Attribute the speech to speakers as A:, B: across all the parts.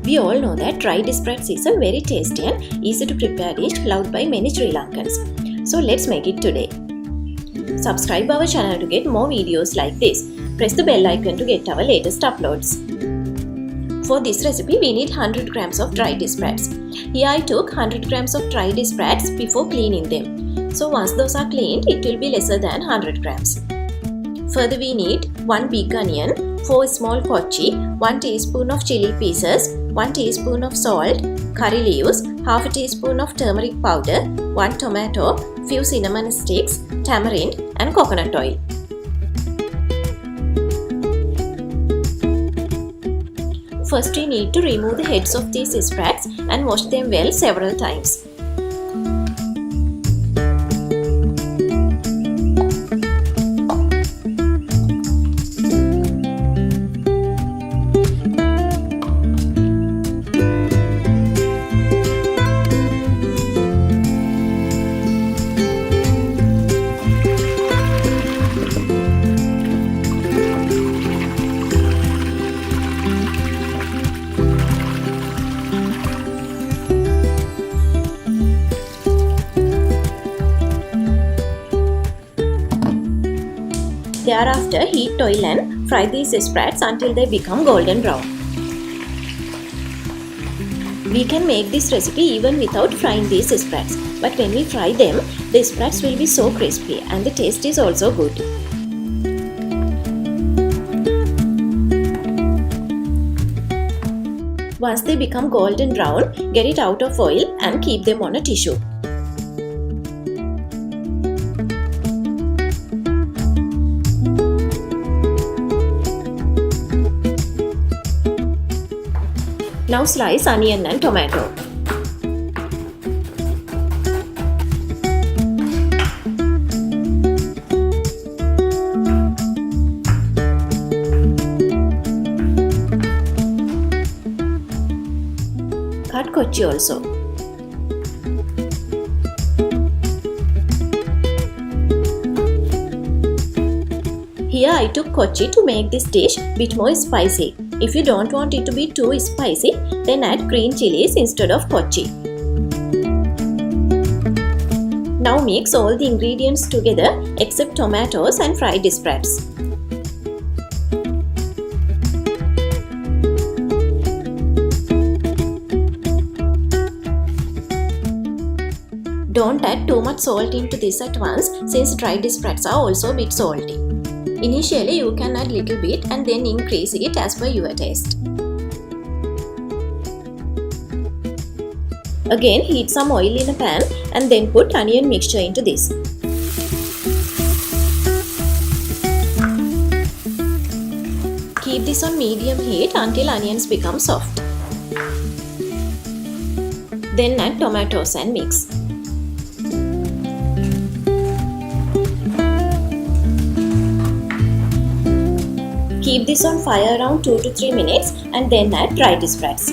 A: We all know that dried Sprats is a very tasty and easy to prepare dish loved by many Sri Lankans. So let's make it today. Subscribe our channel to get more videos like this. Press the bell icon to get our latest uploads. For this recipe we need 100 grams of dried Sprats. Here I took 100 grams of dried Sprats before cleaning them. So once those are cleaned, it will be lesser than 100 grams. Further we need 1 big onion, 4 small kochi, 1 teaspoon of chili pieces, 1 teaspoon of salt, curry leaves, half a teaspoon of turmeric powder, 1 tomato, few cinnamon sticks, tamarind and coconut oil. First we need to remove the heads of these sprats and wash them well several times. Thereafter, heat oil and fry these sprats until they become golden brown. We can make this recipe even without frying these sprats, but when we fry them, the sprats will be so crispy and the taste is also good. Once they become golden brown, get it out of oil and keep them on a tissue. Now slice onion and tomato. Cut kochi also. Here I took kochi to make this dish a bit more spicy. If you don't want it to be too spicy, then add green chilies instead of kochi. Now mix all the ingredients together except tomatoes and fried sprats. Don't add too much salt into this at once since dried sprats are also a bit salty. Initially you can add little bit and then increase it as per your taste. Again heat some oil in a pan and then put onion mixture into this. Keep this on medium heat until onions become soft. Then add tomatoes and mix. Keep this on fire around 2 to 3 minutes and then add dried sprats.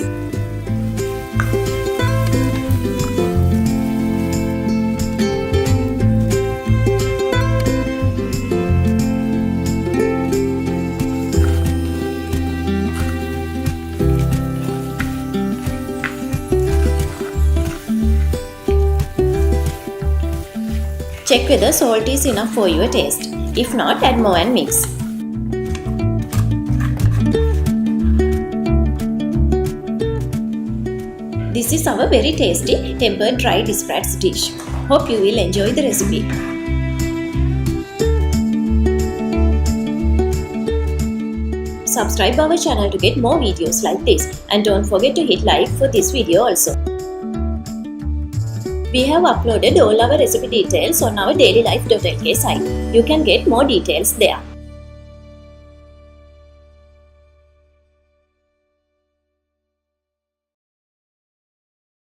A: Check whether salt is enough for your taste. If not, add more and mix. This is our very tasty tempered dried sprats dish. Hope you will enjoy the recipe. Subscribe our channel to get more videos like this and don't forget to hit like for this video also. We have uploaded all our recipe details on our dailylife.lk site. You can get more details there.